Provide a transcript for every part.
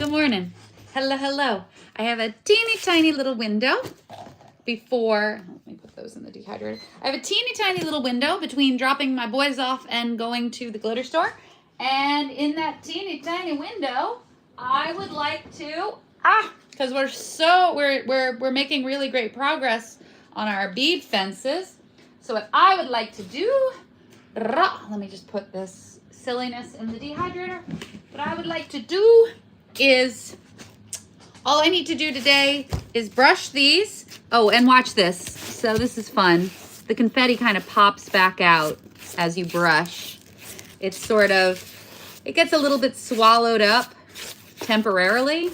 Good morning. Hello, hello. I have a teeny tiny little window before, let me put those in the dehydrator. I have a teeny tiny little window between dropping my boys off and going to the glitter store. And in that teeny tiny window, I would like to, because we're making really great progress on our bead fences. So what I would like to do, let me just put this silliness in the dehydrator. What I would like to do is, all I need to do today is brush these. Oh, and watch this. So this is fun. The confetti kind of pops back out as you brush. It's sort of, it gets a little bit swallowed up temporarily,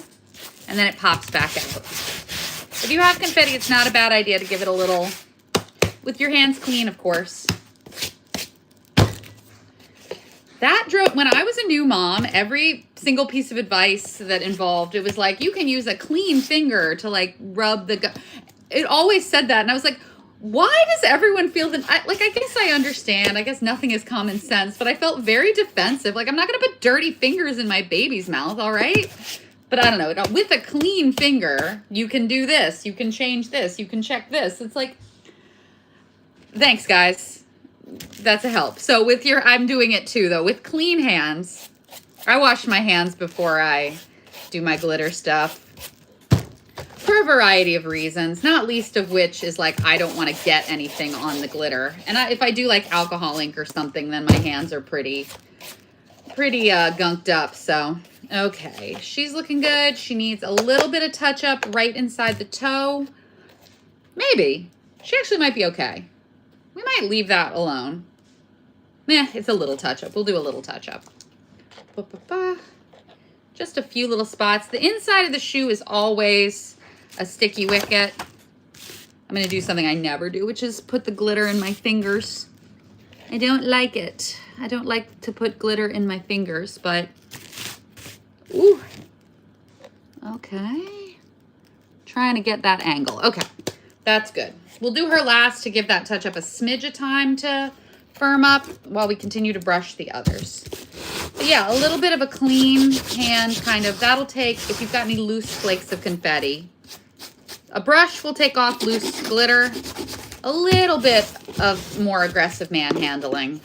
and then it pops back out. If you have confetti, it's not a bad idea to give it a little, with your hands clean, of course. That drove, when I was a new mom, every single piece of advice that involved, it was like, you can use a clean finger to like rub the, it always said that. And I was like, why does everyone feel that, I guess I understand. I guess nothing is common sense, but I felt very defensive. Like, I'm not going to put dirty fingers in my baby's mouth, all right? But I don't know, with a clean finger, you can do this, you can change this, you can check this. It's like, thanks, guys. That's a help. So with your, I'm doing it too, though. With clean hands, I wash my hands before I do my glitter stuff for a variety of reasons, not least of which is like, I don't want to get anything on the glitter. And if I do like alcohol ink or something, then my hands are pretty gunked up. So, okay. She's looking good. She needs a little bit of touch up right inside the toe. Maybe. She actually might be okay. We might leave that alone. It's a little touch-up. We'll do a little touch-up. Just a few little spots. The inside of the shoe is always a sticky wicket. I'm going to do something I never do, which is put the glitter in my fingers. I don't like it. I don't like to put glitter in my fingers, but... Ooh. Okay. Trying to get that angle. Okay. That's good. We'll do her last to give that touch up a smidge of time to firm up while we continue to brush the others. But yeah, a little bit of a clean hand kind of, that'll take, if you've got any loose flakes of confetti. A brush will take off loose glitter. A little bit of more aggressive manhandling.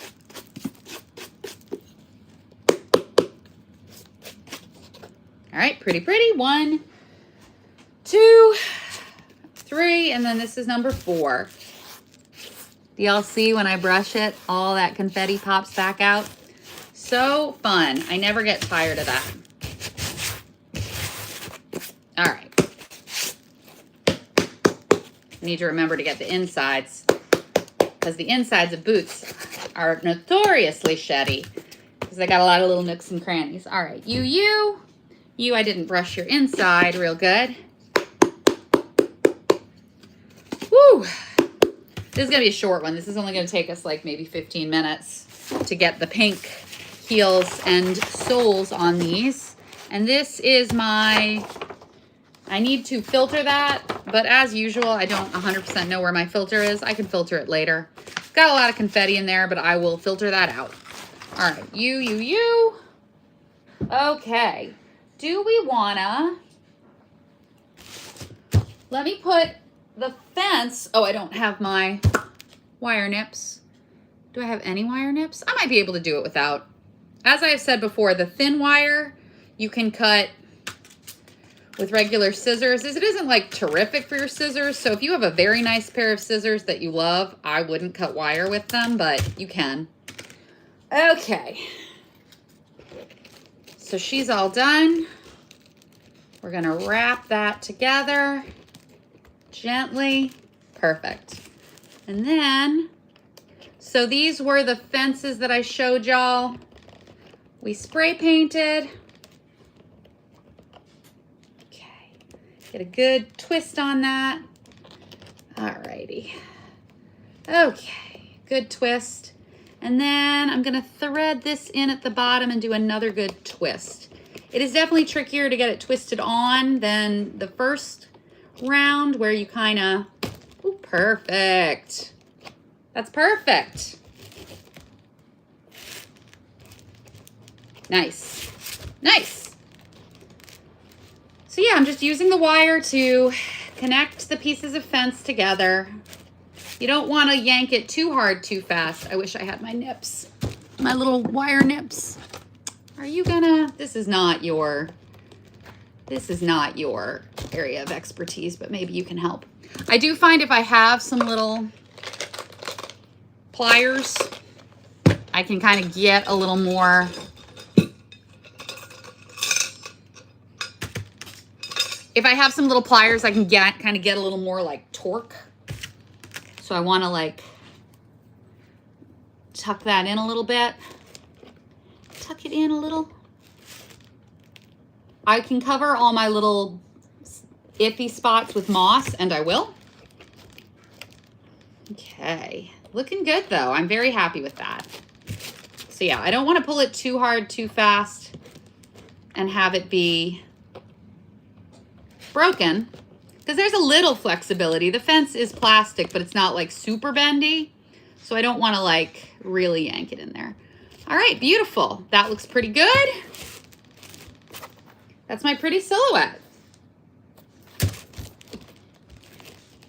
All right, pretty. 1, 2, 3, and then this is number 4. Do y'all see when I brush it, all that confetti pops back out? So fun. I never get tired of that. All right. Need to remember to get the insides, because the insides of boots are notoriously sheddy because they got a lot of little nooks and crannies. All right, you, I didn't brush your inside real good. Woo! This is going to be a short one. This is only going to take us like maybe 15 minutes to get the pink heels and soles on these. And this is my, I need to filter that, but as usual, I don't 100% know where my filter is. I can filter it later. It's got a lot of confetti in there, but I will filter that out. All right, you. Okay. Do we wanna, let me put the fence, oh, I don't have my wire nips. Do I have any wire nips? I might be able to do it without. As I have said before, the thin wire you can cut with regular scissors. It isn't like terrific for your scissors, so if you have a very nice pair of scissors that you love, I wouldn't cut wire with them, but you can. Okay. So she's all done. We're gonna wrap that together gently. Perfect. And then, so these were the fences that I showed y'all. We spray painted. Okay. Get a good twist on that. Alrighty. Okay. Good twist. And then I'm gonna thread this in at the bottom and do another good twist. It is definitely trickier to get it twisted on than the first round where you kind of, ooh, perfect. That's perfect. Nice. Nice. So yeah, I'm just using the wire to connect the pieces of fence together. You don't want to yank it too hard, too fast. I wish I had my nips, my little wire nips. Are you gonna, this is not your area of expertise, but maybe you can help. I do find if I have some little pliers, I can kind of get a little more if I have some little pliers, I can kind of get a little more like torque. So I want to like tuck that in a little bit. Tuck it in a little. I can cover all my little iffy spots with moss, and I will. Okay, looking good though. I'm very happy with that. So yeah, I don't want to pull it too hard, too fast, and have it be broken, because there's a little flexibility. The fence is plastic, but it's not like super bendy, so I don't want to like really yank it in there. All right, beautiful. That looks pretty good. That's my pretty silhouette.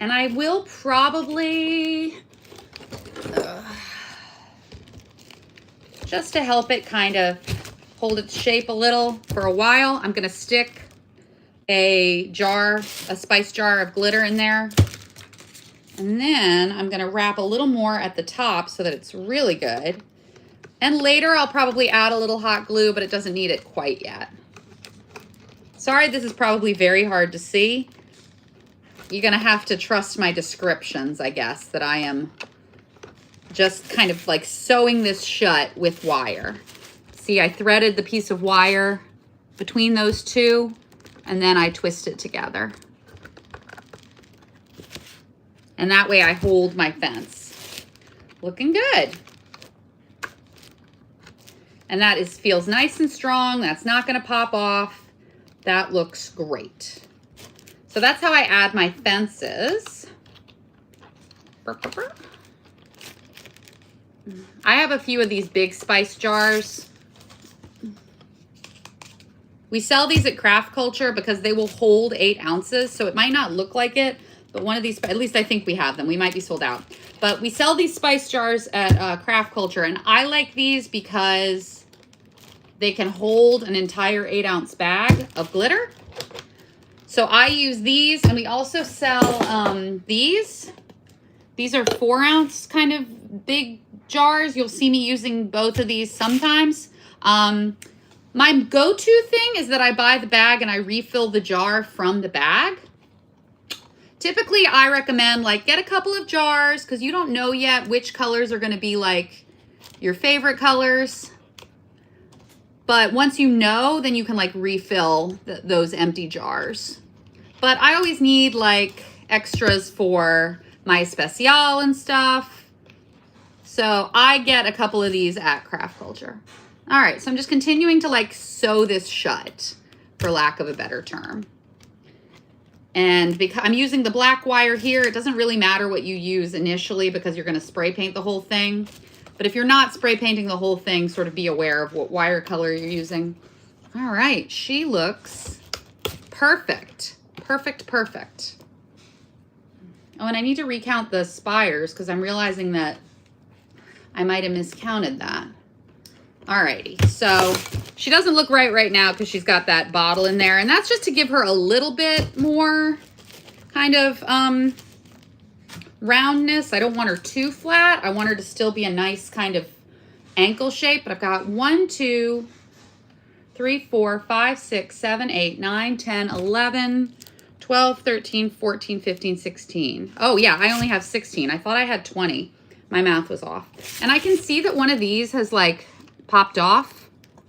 And I will probably, just to help it kind of hold its shape a little for a while, I'm gonna stick a spice jar of glitter in there. And then I'm gonna wrap a little more at the top so that it's really good. And later I'll probably add a little hot glue, but it doesn't need it quite yet. Sorry, this is probably very hard to see. You're gonna have to trust my descriptions, I guess, that I am just kind of like sewing this shut with wire. See, I threaded the piece of wire between those two, and then I twist it together. And that way I hold my fence. Looking good. And that feels nice and strong. That's not gonna pop off. That looks great. So that's how I add my fences. I have a few of these big spice jars. We sell these at Craft Culture because they will hold 8 ounces. So it might not look like it, but one of these, at least I think we have them. We might be sold out. But we sell these spice jars at Craft Culture. And I like these because they can hold an entire 8-ounce bag of glitter. So I use these, and we also sell these. These are 4-ounce kind of big jars. You'll see me using both of these sometimes. My go-to thing is that I buy the bag and I refill the jar from the bag. Typically, I recommend like get a couple of jars because you don't know yet which colors are going to be like your favorite colors. But once you know, then you can like refill those empty jars. But I always need like extras for my special and stuff. So I get a couple of these at Craft Culture. All right, so I'm just continuing to like sew this shut, for lack of a better term. And because I'm using the black wire here, it doesn't really matter what you use initially because you're gonna spray paint the whole thing. But if you're not spray painting the whole thing, sort of be aware of what wire color you're using. All right, she looks perfect. Perfect, perfect. Oh, and I need to recount the spires because I'm realizing that I might have miscounted that. Alrighty, so she doesn't look right now because she's got that bottle in there, and that's just to give her a little bit more kind of roundness. I don't want her too flat. I want her to still be a nice kind of ankle shape, but I've got 1, 2, 3, 4, 5, 6, 7, 8, 9, 10, 11, 12, 13, 14, 15, 16. Oh yeah, I only have 16. I thought I had 20. My math was off. And I can see that one of these has like popped off,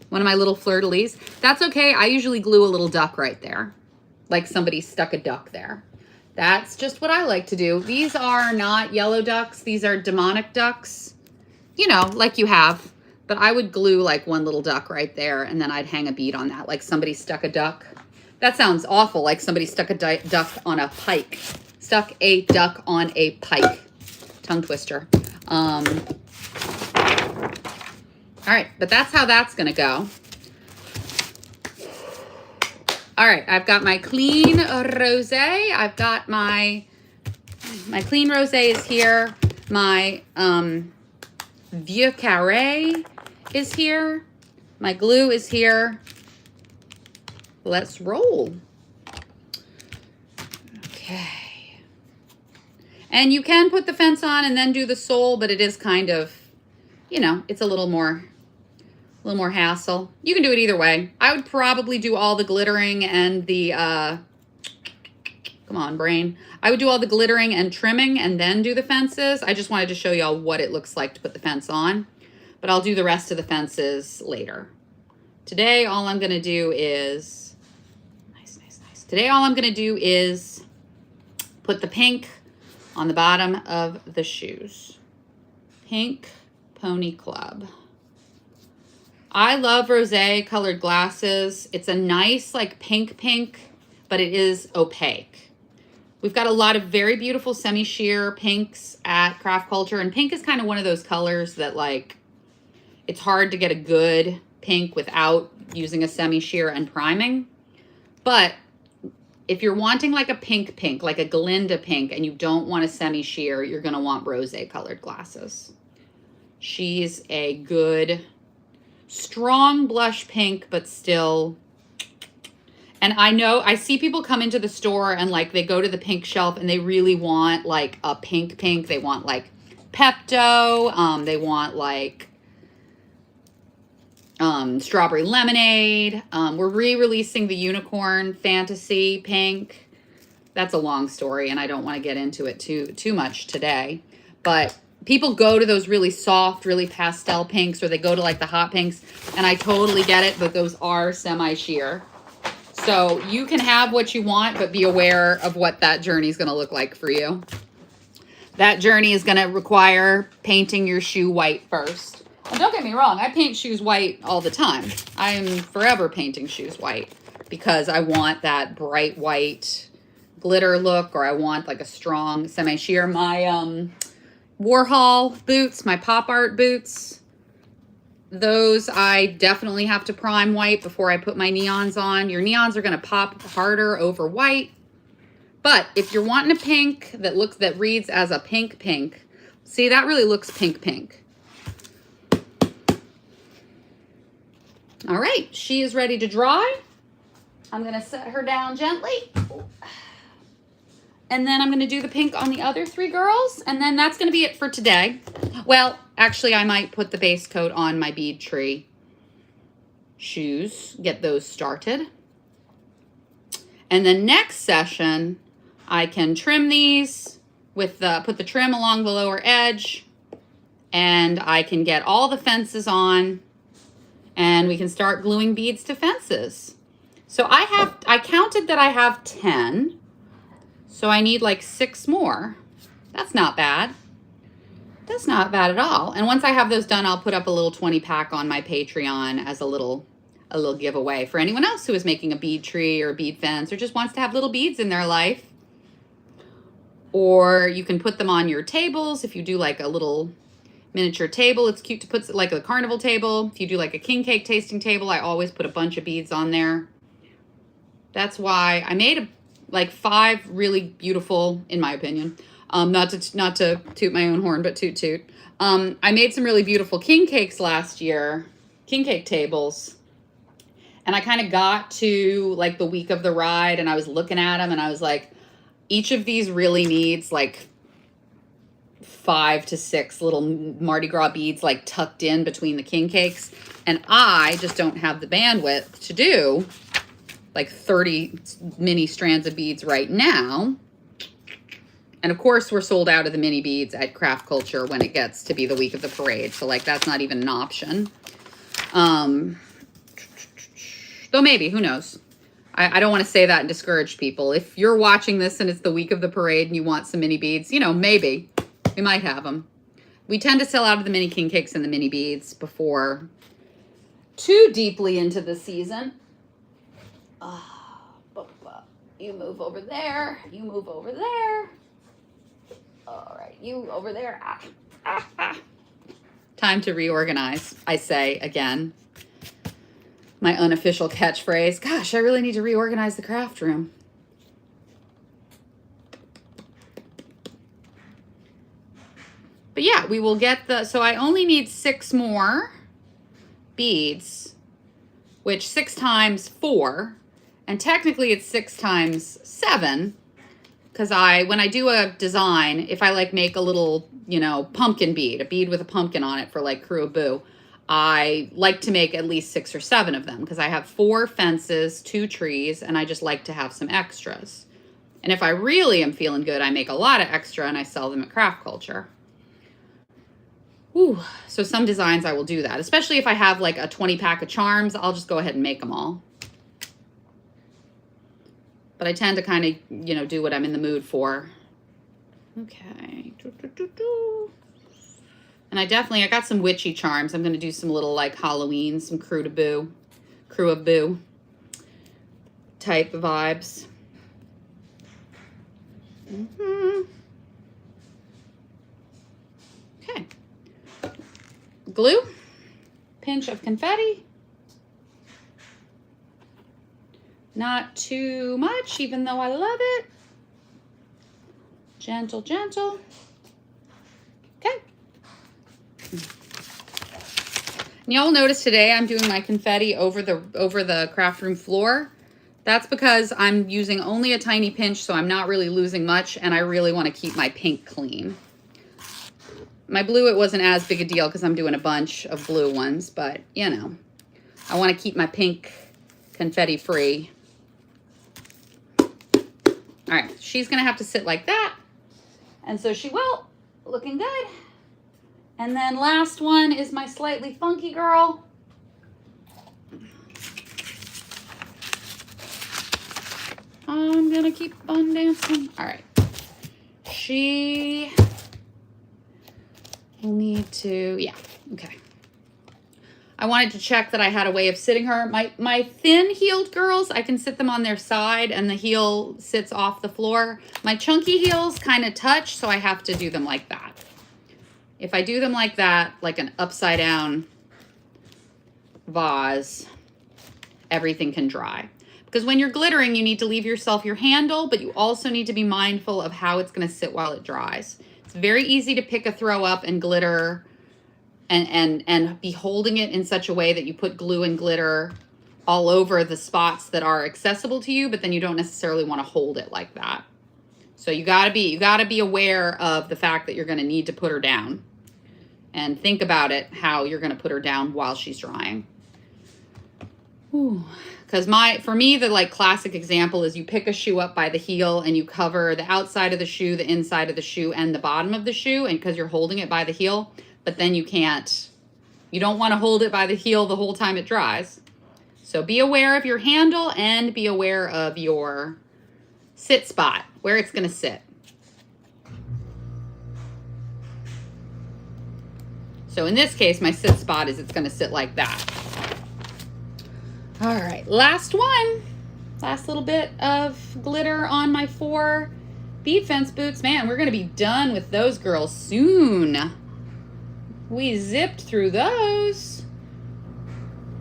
one of my little fleur-de-lis. That's okay. I usually glue a little duck right there, like somebody stuck a duck there. That's just what I like to do. These are not yellow ducks. These are demonic ducks, you know, like you have. But I would glue like one little duck right there, and then I'd hang a bead on that, like somebody stuck a duck. That sounds awful, like somebody stuck a duck on a pike. Stuck a duck on a pike. Tongue twister. All right, but that's how that's gonna go. All All right, I've got my clean rosé. I've got my clean rosé is here. My Vieux Carré is here. My glue is here. Let's roll. Okay. And you can put the fence on and then do the sole, but it is kind of, you know, it's a little more hassle. You can do it either way. I would probably do all the glittering and the, come on, brain. I would do all the glittering and trimming and then do the fences. I just wanted to show y'all what it looks like to put the fence on, but I'll do the rest of the fences later. Today, all I'm going to do is, nice. Today, all I'm going to do is put the pink on the bottom of the shoes. Pink Pony Club. I love rosé colored glasses. It's a nice like pink, but it is opaque. We've got a lot of very beautiful semi-sheer pinks at Craft Culture, and pink is kind of one of those colors that like, it's hard to get a good pink without using a semi-sheer and priming. But if you're wanting like a pink, like a Glinda pink, and you don't want a semi-sheer, you're gonna want rosé colored glasses. She's a good, strong blush pink, but still. And I know, I see people come into the store and like they go to the pink shelf and they really want like a pink. They want like Pepto. They want like strawberry lemonade. We're re-releasing the Unicorn Fantasy Pink. That's a long story and I don't want to get into it too much today. But people go to those really soft, really pastel pinks, or they go to like the hot pinks, and I totally get it, but those are semi-sheer. So you can have what you want, but be aware of what that journey is going to look like for you. That journey is going to require painting your shoe white first. And don't get me wrong, I paint shoes white all the time. I am forever painting shoes white because I want that bright white glitter look, or I want like a strong semi-sheer. My Warhol boots, my pop art boots, those I definitely have to prime white before I put my neons on. Your neons are going to pop harder over white. But if you're wanting a pink that reads as a pink, see, that really looks pink. All right, she is ready to dry. I'm going to set her down gently. And then I'm going to do the pink on the other three girls. And then that's going to be it for today. Well, actually, I might put the base coat on my bead tree shoes. Get those started. And the next session, I can trim these with put the trim along the lower edge. And I can get all the fences on. And we can start gluing beads to fences. So I counted that I have 10. So I need like 6 more. That's not bad. That's not bad at all. And once I have those done, I'll put up a little 20 pack on my Patreon as a little giveaway for anyone else who is making a bead tree or a bead fence or just wants to have little beads in their life. Or you can put them on your tables. If you do like a little miniature table, it's cute to put like a carnival table. If you do like a king cake tasting table, I always put a bunch of beads on there. That's why I made like 5 really beautiful, in my opinion, not to toot my own horn, but toot. I made some really beautiful king cakes last year, king cake tables. And I kind of got to like the week of the ride and I was looking at them and I was like, each of these really needs like 5 to 6 little Mardi Gras beads like tucked in between the king cakes. And I just don't have the bandwidth to do like 30 mini strands of beads right now. And of course, we're sold out of the mini beads at Craft Culture when it gets to be the week of the parade. So like, that's not even an option. Though maybe, who knows? I don't want to say that and discourage people. If you're watching this and it's the week of the parade and you want some mini beads, you know, maybe we might have them. We tend to sell out of the mini king cakes and the mini beads before too deeply into the season. You move over there. You move over there. All right, you over there. Time to reorganize, I say again. My unofficial catchphrase. Gosh, I really need to reorganize the craft room. But yeah, we will get so I only need 6 more beads, which 6 times 4, and technically it's 6 times 7, because when I do a design, if I like make a little, you know, pumpkin bead, a bead with a pumpkin on it for like Crew of Boo, I like to make at least 6 or 7 of them, because I have 4 fences, 2 trees, and I just like to have some extras. And if I really am feeling good, I make a lot of extra and I sell them at Craft Culture. Ooh, so some designs I will do that, especially if I have like a 20 pack of charms, I'll just go ahead and make them all. But I tend to kind of, you know, do what I'm in the mood for. Okay. And I got some witchy charms. I'm going to do some little like Halloween, some Crew of Boo type vibes. Okay. Glue, pinch of confetti, not too much, even though I love it. Gentle, gentle. Okay. And y'all notice today I'm doing my confetti over the craft room floor. That's because I'm using only a tiny pinch, so I'm not really losing much, and I really want to keep my pink clean. My blue, it wasn't as big a deal because I'm doing a bunch of blue ones, but, you know, I want to keep my pink confetti free. All right, she's going to have to sit like that, and so she will. Looking good. And then last one is my slightly funky girl. I'm going to keep on dancing. All right. She... we'll need to, yeah, okay. I wanted to check that I had a way of sitting her. My thin-heeled girls, I can sit them on their side and the heel sits off the floor. My chunky heels kind of touch, so I have to do them like that. If I do them like that, like an upside-down vase, everything can dry. Because when you're glittering, you need to leave yourself your handle, but you also need to be mindful of how it's going to sit while it dries. It's very easy to pick a throw up and glitter and be holding it in such a way that you put glue and glitter all over the spots that are accessible to you, but then you don't necessarily want to hold it like that. So you gotta be aware of the fact that you're gonna need to put her down, and think about it, how you're gonna put her down while she's drying. Because for me, the like classic example is you pick a shoe up by the heel and you cover the outside of the shoe, the inside of the shoe, and the bottom of the shoe, and because you're holding it by the heel, but then you don't want to hold it by the heel the whole time it dries. So be aware of your handle and be aware of your sit spot, where it's going to sit. So in this case, my sit spot is it's going to sit like that. All right, last one. Last little bit of glitter on my 4 bead fence boots. Man, we're going to be done with those girls soon. We zipped through those.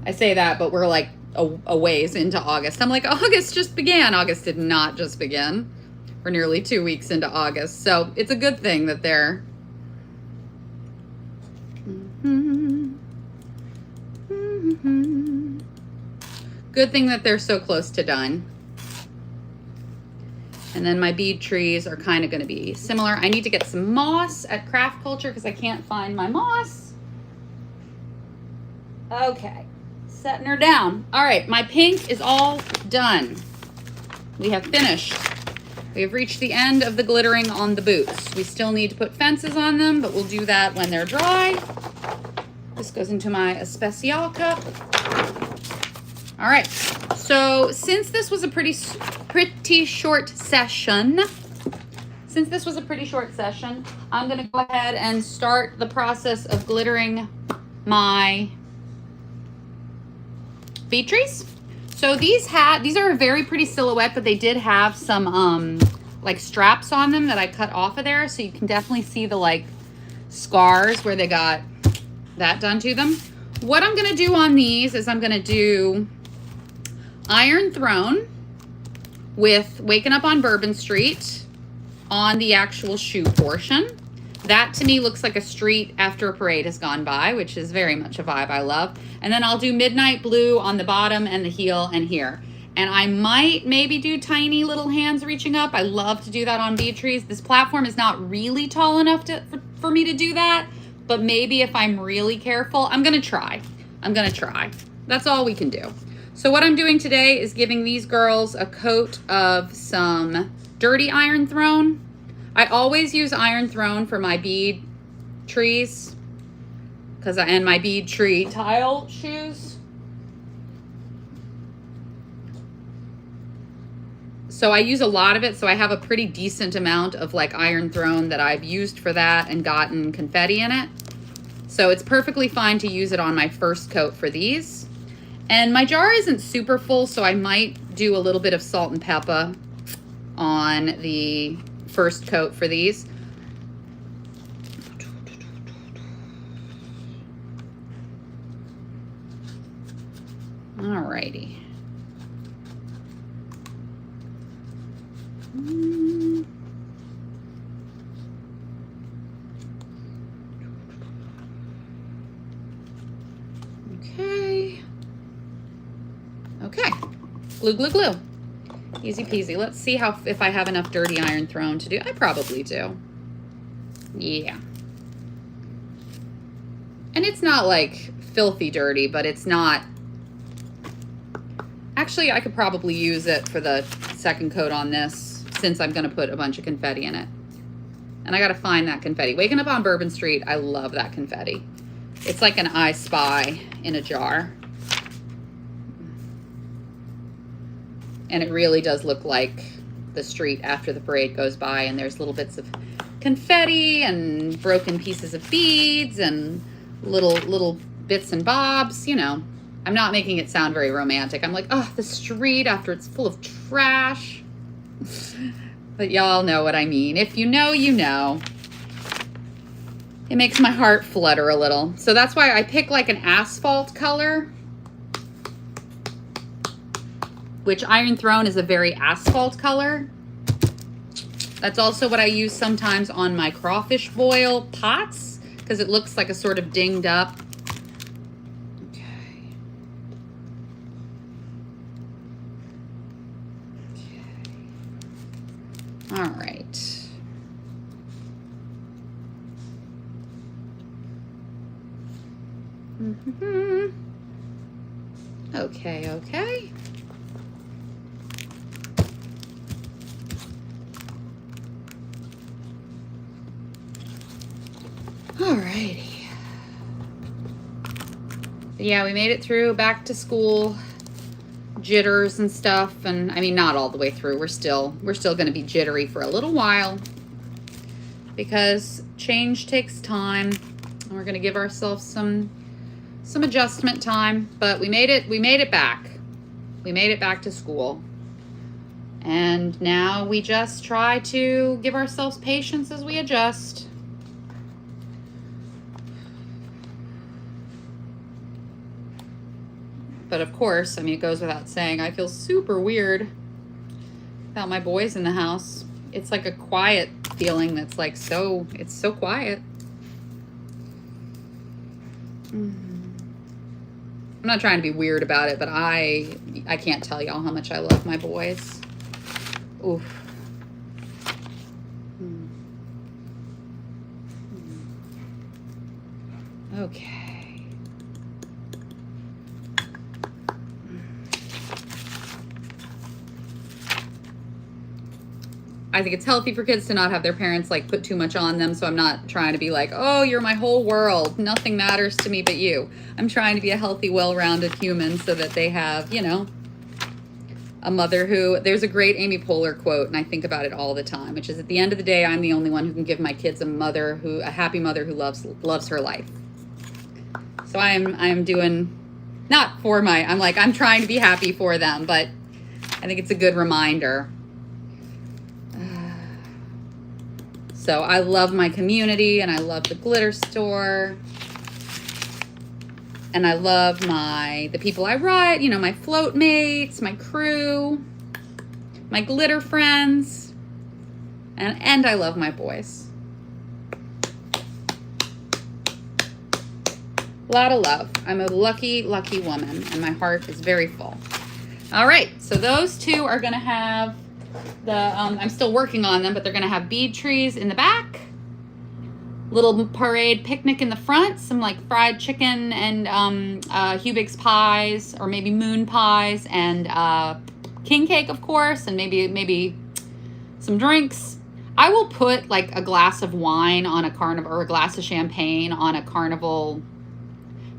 I say that, but we're like a ways into August. I'm like, August just began. August did not just begin. We're nearly 2 weeks into August. So it's a good thing that they're... Good thing that they're so close to done. And then my bead trees are kind of going to be similar. I need to get some moss at Craft Culture because I can't find my moss. Okay, setting her down. All right, my pink is all done. We have finished. We have reached the end of the glittering on the boots. We still need to put fences on them, but we'll do that when they're dry. This goes into my especial cup. All right, so since this was a pretty short session, I'm gonna go ahead and start the process of glittering my bead trees. So these are a very pretty silhouette, but they did have some like straps on them that I cut off of there, so you can definitely see the like scars where they got that done to them. what I'm going to do on these is I'm going to do Iron Throne with Waking Up on Bourbon Street on the actual shoe portion. That to me looks like a street after a parade has gone by, which is very much a vibe I love. And then I'll do Midnight Blue on the bottom and the heel and here. And I might maybe do tiny little hands reaching up. I love to do that on bead trees. This platform is not really tall enough for me to do that, but maybe if I'm really careful, I'm gonna try. That's all we can do. So what I'm doing today is giving these girls a coat of some dirty Iron Throne. I always use Iron Throne for my bead trees and my bead tree tile shoes. So I use a lot of it, so I have a pretty decent amount of like Iron Throne that I've used for that and gotten confetti in it. So it's perfectly fine to use it on my first coat for these. And my jar isn't super full, so I might do a little bit of salt and pepper on the first coat for these. Alrighty. Okay. Glue, glue, glue. Easy peasy. Let's see if I have enough dirty Iron Throne to do. I probably do. Yeah. And it's not like filthy dirty, but it's not. Actually, I could probably use it for the second coat on this since I'm going to put a bunch of confetti in it. And I got to find that confetti. Waking Up on Bourbon Street, I love that confetti. It's like an I Spy in a jar. And it really does look like the street after the parade goes by, and there's little bits of confetti and broken pieces of beads and little bits and bobs, you know. I'm not making it sound very romantic. I'm like, oh, the street after it's full of trash. But y'all know what I mean. If you know, you know. It makes my heart flutter a little. So that's why I pick like an asphalt color, which Iron Throne is a very asphalt color. That's also what I use sometimes on my crawfish boil pots because it looks like a sort of dinged up. Okay. All right. Okay, okay. Alrighty. Yeah, we made it through back to school jitters and stuff, and I mean not all the way through. We're still going to be jittery for a little while because change takes time, and we're going to give ourselves some adjustment time, but we made it back. We made it back to school. And now we just try to give ourselves patience as we adjust. But of course, I mean, it goes without saying, I feel super weird without my boys in the house. It's like a quiet feeling that's like it's so quiet. I'm not trying to be weird about it, but I can't tell y'all how much I love my boys. Oof. Okay. I think it's healthy for kids to not have their parents like put too much on them. So I'm not trying to be like, oh, you're my whole world. Nothing matters to me but you. I'm trying to be a healthy, well-rounded human so that they have, you know, a mother who, there's a great Amy Poehler quote, and I think about it all the time, which is at the end of the day, I'm the only one who can give my kids a happy mother who loves her life. So I'm doing, not for I'm trying to be happy for them, but I think it's a good reminder. So I love my community and I love the glitter store. And I love the people I ride, you know, my float mates, my crew, my glitter friends, and I love my boys. A lot of love. I'm a lucky, lucky woman, and my heart is very full. All right, so those two are gonna have I'm still working on them, but they're gonna have bead trees in the back, little parade picnic in the front, some like fried chicken and Hubig's pies, or maybe moon pies, and king cake, of course, and maybe some drinks. I will put like a glass of wine on a carnival, or a glass of champagne on a carnival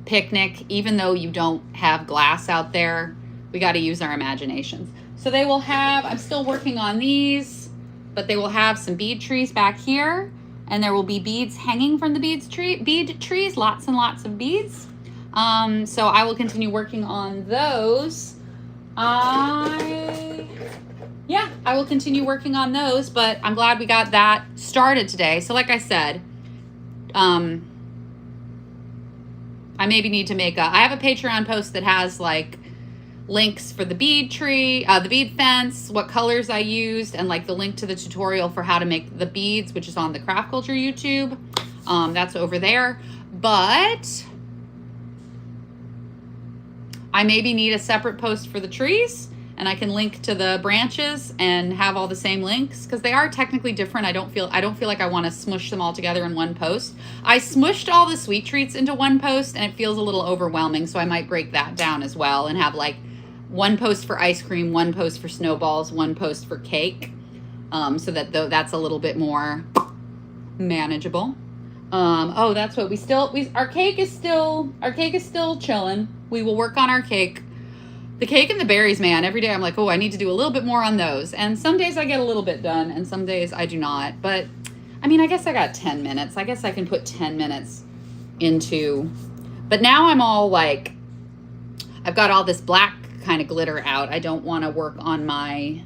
picnic, even though you don't have glass out there. We got to use our imaginations. So they will have, I'm still working on these, but they will have some bead trees back here, and there will be beads hanging from the bead trees, lots and lots of beads. So I will continue working on those. I will continue working on those, but I'm glad we got that started today. So like I said, I maybe need to I have a Patreon post that has like links for the bead tree, the bead fence, what colors I used, and like the link to the tutorial for how to make the beads, which is on the Craft Culture YouTube. That's over there. But I maybe need a separate post for the trees, and I can link to the branches and have all the same links, because they are technically different. I don't feel like I want to smush them all together in one post. I smushed all the sweet treats into one post, and it feels a little overwhelming, so I might break that down as well and have like one post for ice cream, one post for snowballs, one post for cake, so that that's a little bit more manageable. Oh, that's what our cake is still chilling. We will work on our cake. The cake and the berries, man, every day I'm like, oh, I need to do a little bit more on those. And some days I get a little bit done, and some days I do not. But, I mean, I guess I got 10 minutes. I guess I can put 10 minutes into... But now I'm all like... I've got all this black kind of glitter out. I don't want to work on my...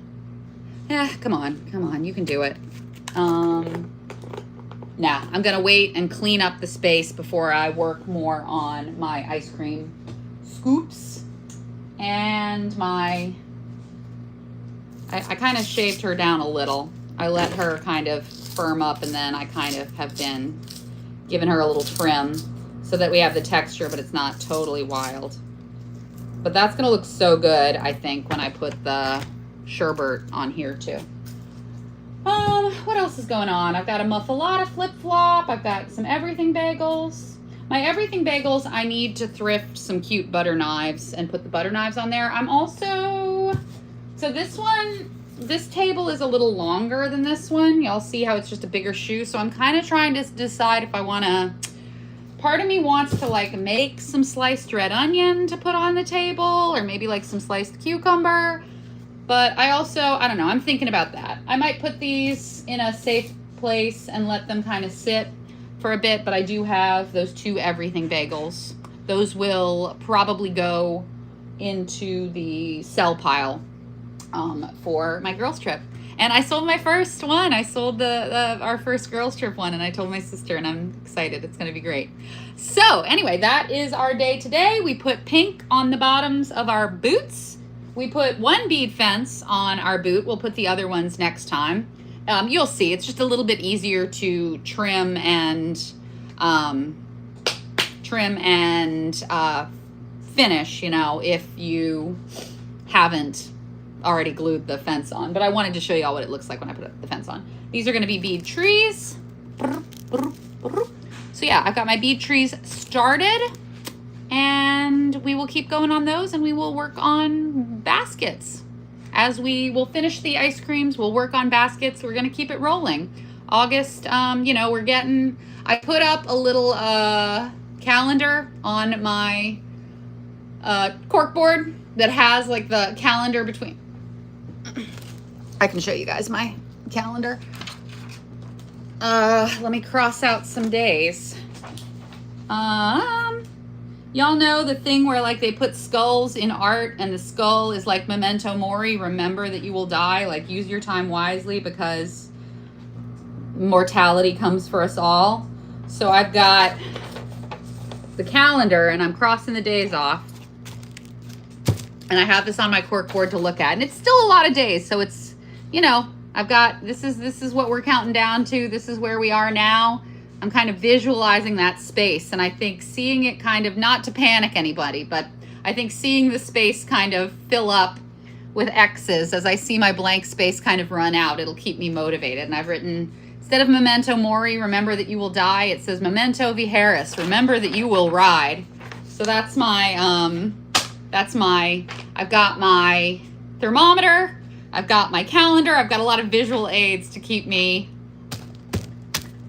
Come on, you can do it. Nah, I'm going to wait and clean up the space before I work more on my ice cream scoops. And I kind of shaved her down a little. I let her kind of firm up, and then I kind of have been giving her a little trim so that we have the texture, but it's not totally wild. But that's going to look so good, I think, when I put the sherbet on here too. What else is going on? I've got a muffalata flip-flop. I've got some everything bagels. My everything bagels, I need to thrift some cute butter knives and put the butter knives on there. I'm also, so this table is a little longer than this one. Y'all see how it's just a bigger shoe. So I'm kind of trying to decide if I want to, part of me wants to like make some sliced red onion to put on the table, or maybe like some sliced cucumber. But I don't know, I'm thinking about that. I might put these in a safe place and let them kind of sit for a bit, but I do have those two everything bagels. Those will probably go into the sell pile for my girls trip. And I sold my first one. I sold our first girls trip one, and I told my sister, and I'm excited. It's going to be great. So anyway, that is our day today. We put pink on the bottoms of our boots. We put one bead fence on our boot. We'll put the other ones next time. You'll see, it's just a little bit easier to trim and finish, you know, if you haven't already glued the fence on. But I wanted to show you all what it looks like when I put the fence on. These are going to be bead trees. So yeah, I've got my bead trees started, and we will keep going on those, and we will work on baskets. As we will finish the ice creams, we'll work on baskets. We're going to keep it rolling. August, you know, I put up a little calendar on my cork board that has like the calendar between. I can show you guys my calendar. Let me cross out some days. Y'all know the thing where like they put skulls in art, and the skull is like memento mori, remember that you will die, like use your time wisely because mortality comes for us all. So I've got the calendar and I'm crossing the days off. And I have this on my cork board to look at. And it's still a lot of days. So it's, you know, I've got, this is what we're counting down to. This is where we are now. I'm kind of visualizing that space. And I think seeing it kind of, not to panic anybody, but I think seeing the space kind of fill up with X's as I see my blank space kind of run out, it'll keep me motivated. And I've written, instead of memento mori, remember that you will die, it says memento viharis, remember that you will ride. So that's my, I've got my thermometer, I've got my calendar, I've got a lot of visual aids to keep me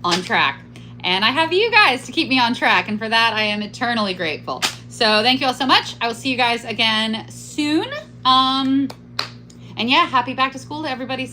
on track. And I have you guys to keep me on track. And for that, I am eternally grateful. So thank you all so much. I will see you guys again soon. And yeah, happy back to school to everybody.